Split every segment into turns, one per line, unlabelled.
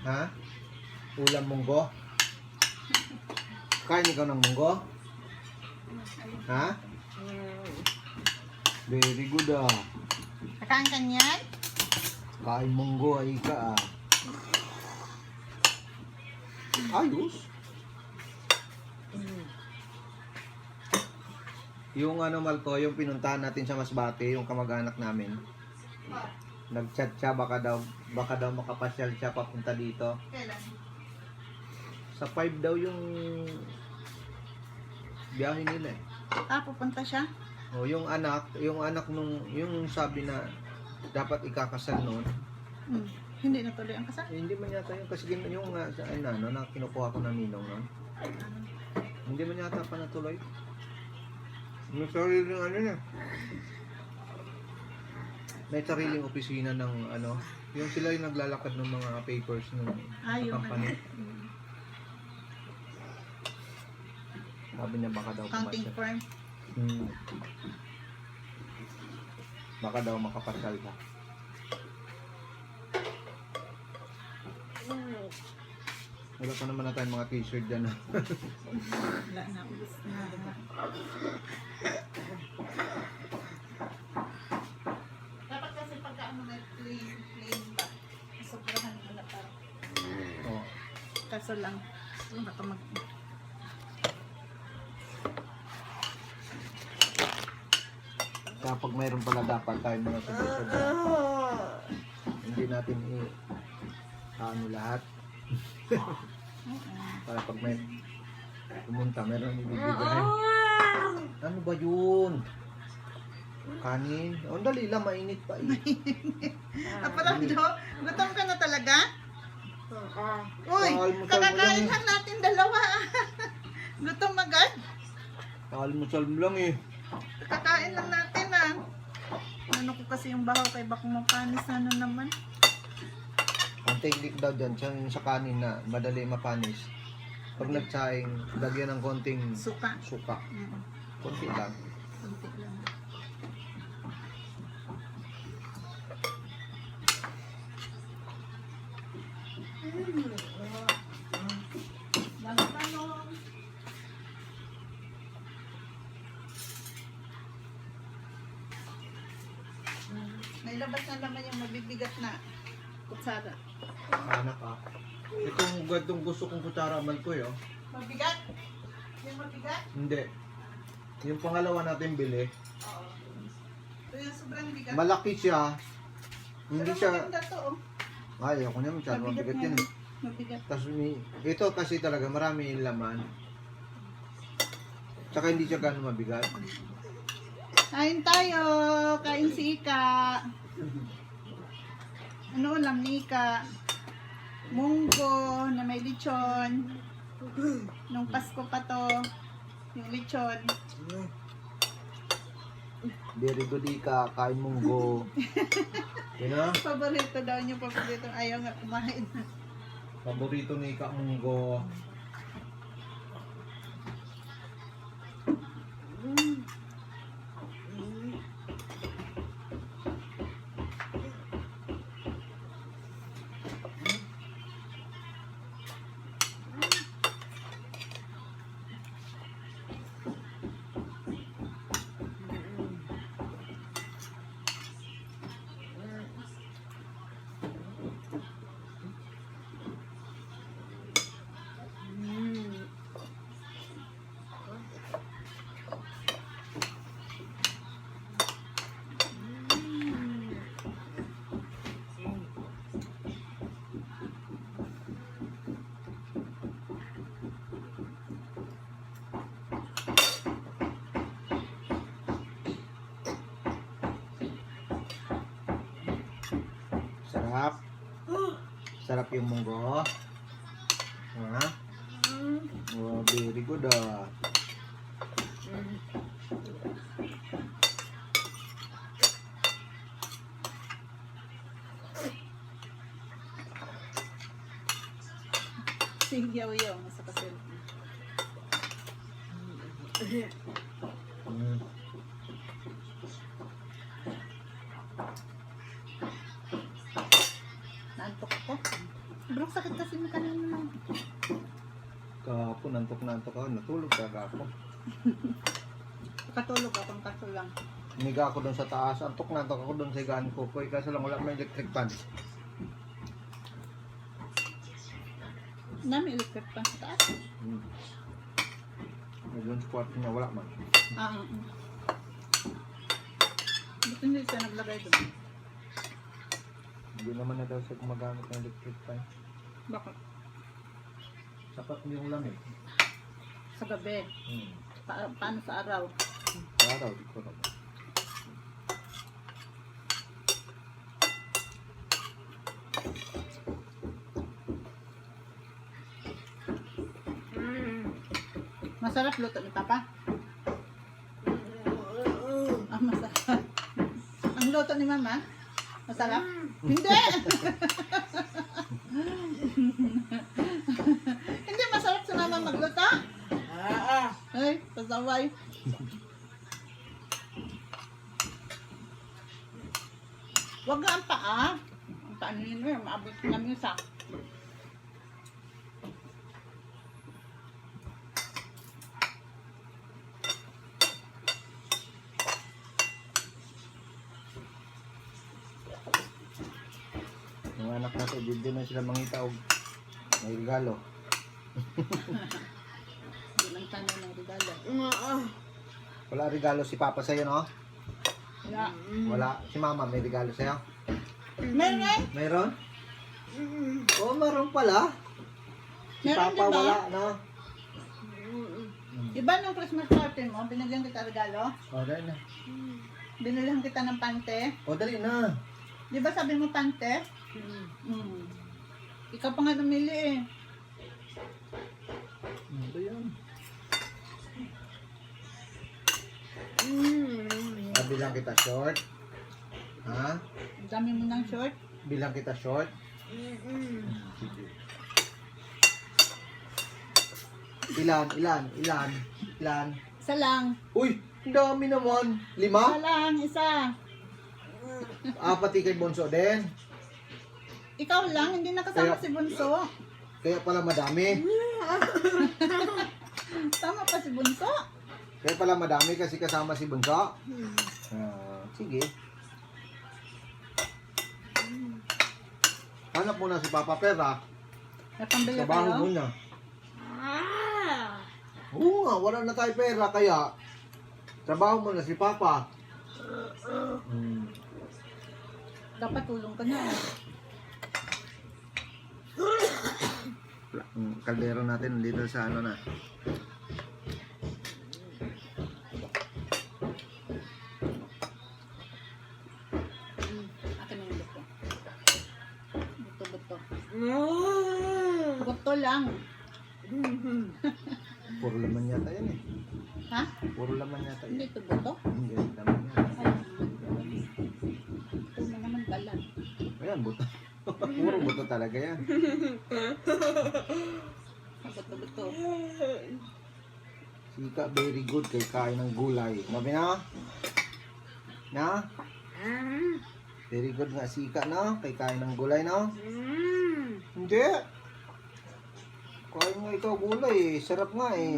Ha? Ulam munggo? Kain ikaw ng munggo? Ha? Very good ah.
Kakain ka niyan?
Kain munggo ay ka ah. Ayos. Yung ano Malco, yung pinuntahan natin sa Masbate, yung kamag-anak namin. Nag-chat siya, baka daw makapasyal siya papunta dito.
Kailan?
Sa 5 daw yung biyahe nila eh.
Pupunta siya?
O yung anak yung sabi na dapat ikakasal noon.
Hindi natuloy ang kasal?
Hindi man yata yung kasi yung na kinukuha ko na ninong noon. Hindi man yata pa natuloy. May sariling ano na. May sariling opisina ng ano, yung sila yung naglalakad ng mga papers ng
Yung
company. Sabi niya baka daw
accounting firm.
Baka daw makapasyal ka. Wala pa naman na tayong mga t-shirt dyan.
Wala na. Ubus na. Dapat kasi pagka ano may plain ba? Sobrahan mo na parang.
Oh.
Kaso lang. Baka mag...
Kapag mayroon pala dapat tayo mga sabay-sabay. Hindi natin ano lahat. Para pag may pumunta, meron ibibigay. Ano ba yun? Kanin? Oh, dali lang, mainit pa eh.
Parang do, gutom ka na talaga? Uy,
Almusal mo
kakakain
lang
lang natin dalawa. Gutom agad?
Almusal mo lang eh.
Kakain lang natin ah. Ano ko kasi yung bahaw kay baka mapanis na ano naman.
Ang technique daw dyan, sa kanin na madali mapanis. Pag nagsaing, lagyan ng konting
Suka.
Konti lang.
Kunti lang. Tanong. May labas na naman yung mabibigat na kutsara.
Anak ah. Itong gantong gusto kong kutsara man ko yun.
Mabigat? Yung mabigat?
Hindi. Yung pangalawa natin bili,
Oo. Ito yung sobrang bigat.
malaki siya. Hindi
Pero
siya,
maganda to, oh.
ay ako naman siya, mabigat
nga
yun.
yun. Mabigat.
Tapos ito kasi talaga marami yung laman. Tsaka hindi siya gano'ng mabigat.
Kain tayo. Kain si Ika. Ano ulam ni Ika? Munggo na may lechon. Nung Pasko pa to. Yung lechon.
Very good Ika, kain munggo. Yun na,
Paborito daw niyo. Paborito. Ayaw nga kumain.
paborito ni Ika munggo. Sarap. Sarap yung munggo. Ha? Oh, very good ah.
Sigyaw-yaw. Masa kasi. Naantok ko. Sobrang sakit kasi mo kanina.
Kahapon, nantok na antok ako. Natulog talaga ako.
Katulog akong kaso lang.
Umiga ako doon sa taas. Antok na antok ako doon sa higaan ko. Kaso lang wala may electric fan.
Nami electric pan sa taas.
Doon sa kwarto niya wala man.
Ba't hindi siya naglagay doon?
Hindi naman na daw siya gumagamit ng electric fan.
Bakit?
Sapat mo yung lamig.
Sa gabi. Paano sa araw?
Araw, di ko naman.
Masarap luto ni Papa? Masarap. Ang luto ni Mama? Masarap? Hindi! Hindi masarap si Mama magluto? Ay, pasaway. Wag nga ang paa. Ang paa nino yun, maabot na misa.
Yung anak na to, dito na sila mangita og may regalo.
Hindi lang tanong ng regalo.
Wala regalo si Papa sa'yo, no?
Wala.
Wala. Si Mama may regalo sa'yo?
Meron?
Mayroon? Oo, meron pala. Si
Meron,
Papa
diba?
wala, no?
Diba nung Christmas party mo, binigyan kita regalo?
O, dali na.
Binilihan kita ng pante?
O, dali na.
Di ba sabi mo pante? Ikaw pa nga namili eh.
Ito yan. Bilang kita short. Ha?
Ang dami mo ng short.
Bilang kita short. Sige. Ilan?
Isa lang.
Uy, ang dami naman.
Isa
5?
lang, isa.
Pati kay Bonso din.
Ikaw lang, hindi nakasama
Kaya-
si Bunso.
Kaya pala madami.
Tama pa si Bunso.
Kaya pala madami kasi kasama si Bonso. Sige. Hanap muna si Papa Pera.
Napambili
Trabaho
kayo?
muna. Oo nga, wala na tayo pera kaya trabaho muna si Papa.
Dapat tulong ka na.
Kaldero natin dito sa ano na.
Akin na yung buto. Buto. Buto lang.
Puro laman yata yan eh.
Ha?
Puro laman yata
Hindi
yan.
ito buto?
Hindi, laman yan.
Ito na naman balat.
Ayan, buto. Puro buto talaga yan.
Buto.
Sika, very good kay kain ng gulay. Sabi na? Na? Very good nga sika, no? Kay kain ng gulay, no? Hindi. Kain nga ikaw gulay eh. Sarap nga eh.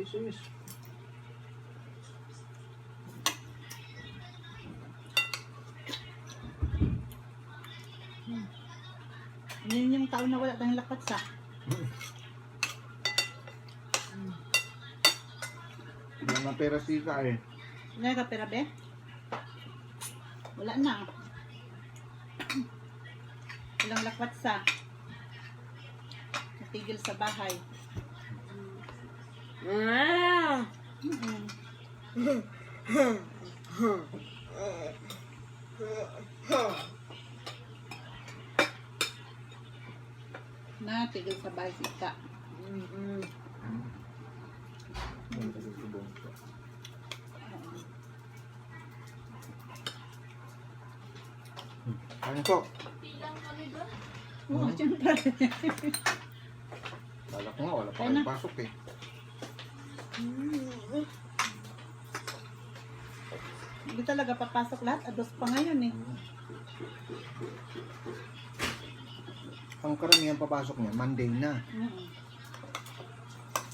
Sus.
Yun yung taon na wala tayong lakat sa.
Wala na pera sika eh.
Wala ka pera be? Wala na. Walang lakwat sa. Natigil sa bahay. Na, tigil sa bahay sika.
Ano po?
Oo, siyempre.
Kala ko nga, wala pa
Ayun na.
kayong pasok eh.
Hindi talaga papasok lahat. Ados pa ngayon eh.
Ang karamihan papasok niya, Monday na.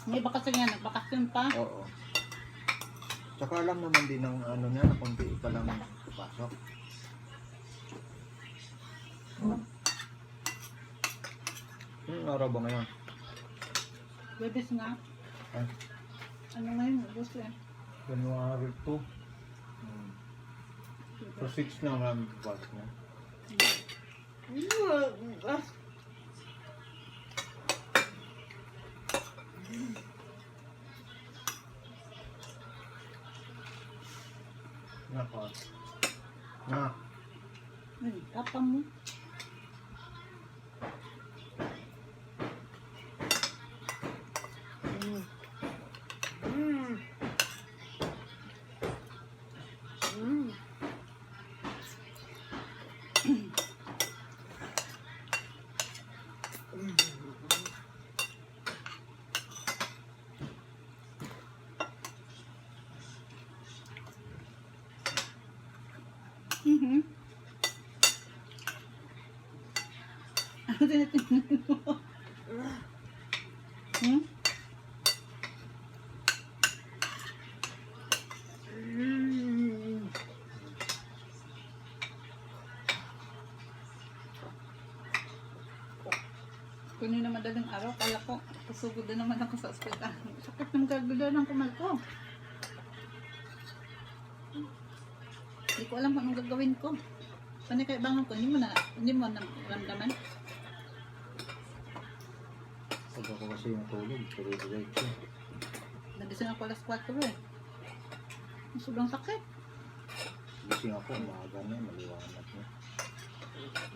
May iba kasi nga, nagbakasyon pa.
Oo. Tsaka alam naman din ng ano niya, na konti pa lang papasok. Anong araw ba ngayon?
Webes nga.
Ay,
Ano ngayon? Ados eh.
January 2. So 6 na ang papasok niya. Nako. Na.
Kapang mo. Ano tinitingnan mo? Kunin na madaling araw, kala ko pasugod na naman ako sa ospital. Sakit ng kagulo ng kumal ko. Hindi ko alam kung anong gagawin ko. Panay kaya bangon ko, hindi mo na ramdaman.
Pag ako kasi natulog, tuloy-diretso.
Nagising ako alas 4 eh. Sobrang sakit.
Gising ako, umaga na, maliwanag na.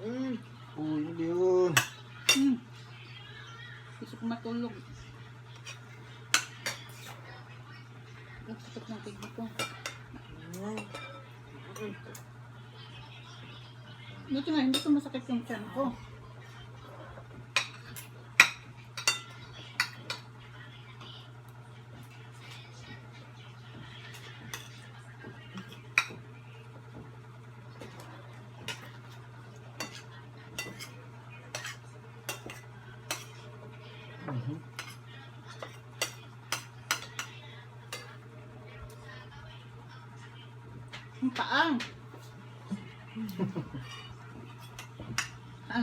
Uy, hindi yun.
Gusto ko matulog. Ang sakit ng kidney ko. Buti nga, hindi ko masakit yung tiyan ko. Ang paang.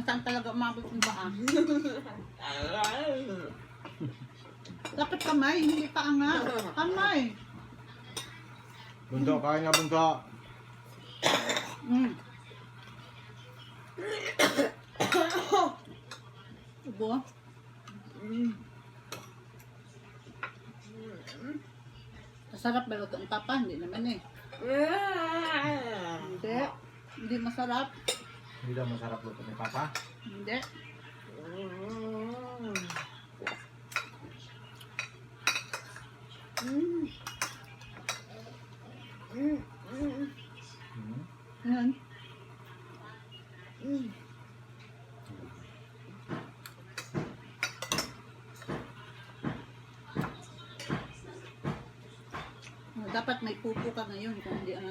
Saan talaga umabot yung paang? Dapat kamay, hindi paa nga. Kamay.
Bunso, kain nga bunso.
Ubo. Masarap ba ito ang papa? Hindi naman eh. Hindi. Hindi masarap.
Hindi daw masarap luto ni Papa.
Hindi. Yan. Dapat may pupo ka ngayon kung hindi ang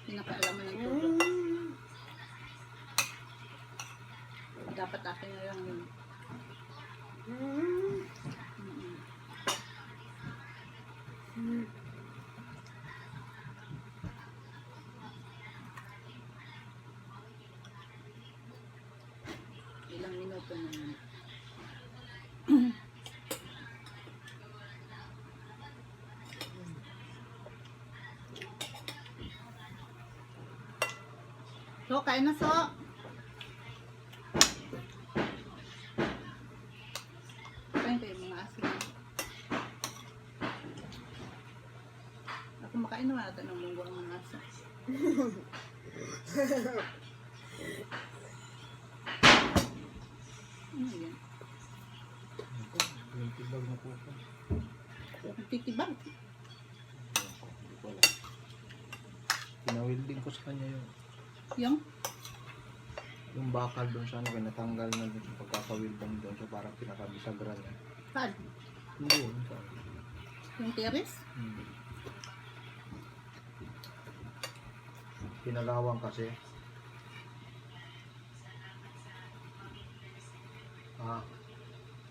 pinakaalaman ng tulog. Dapat akin na lang yun. Ilang minuto na yun. So, kain na so. Kain kayo mga asin. kumakain naman natin ng munggo ang mga aso. Ano yan?
Yung tibag na po ko.
Titibag.
Hindi ko alam. Pinawilding ko sa kanya yun. Yung bakal doon sa ano, natanggal na doon sa pagkakawilding doon sa parang pinakabisagran niya.
Saan?
Hindi yun.
Yung tiris?
Pinalawang kasi.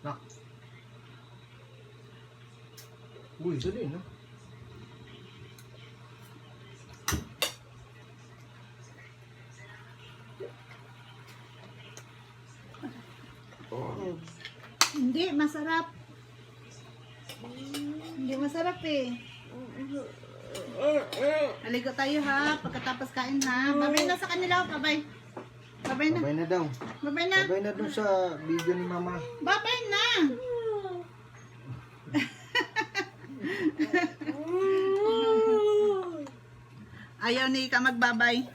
Nak. Uy, isa din, no? Oh.
Hindi, masarap. Hindi masarap eh. Aligo tayo ha, pagkatapos kain ha. Babay na sa kanila, babay. Babay na.
Babay na daw.
Babay na.
Babay na doon sa video ni Mama.
Babay na. Ayaw ni Ika magbabay.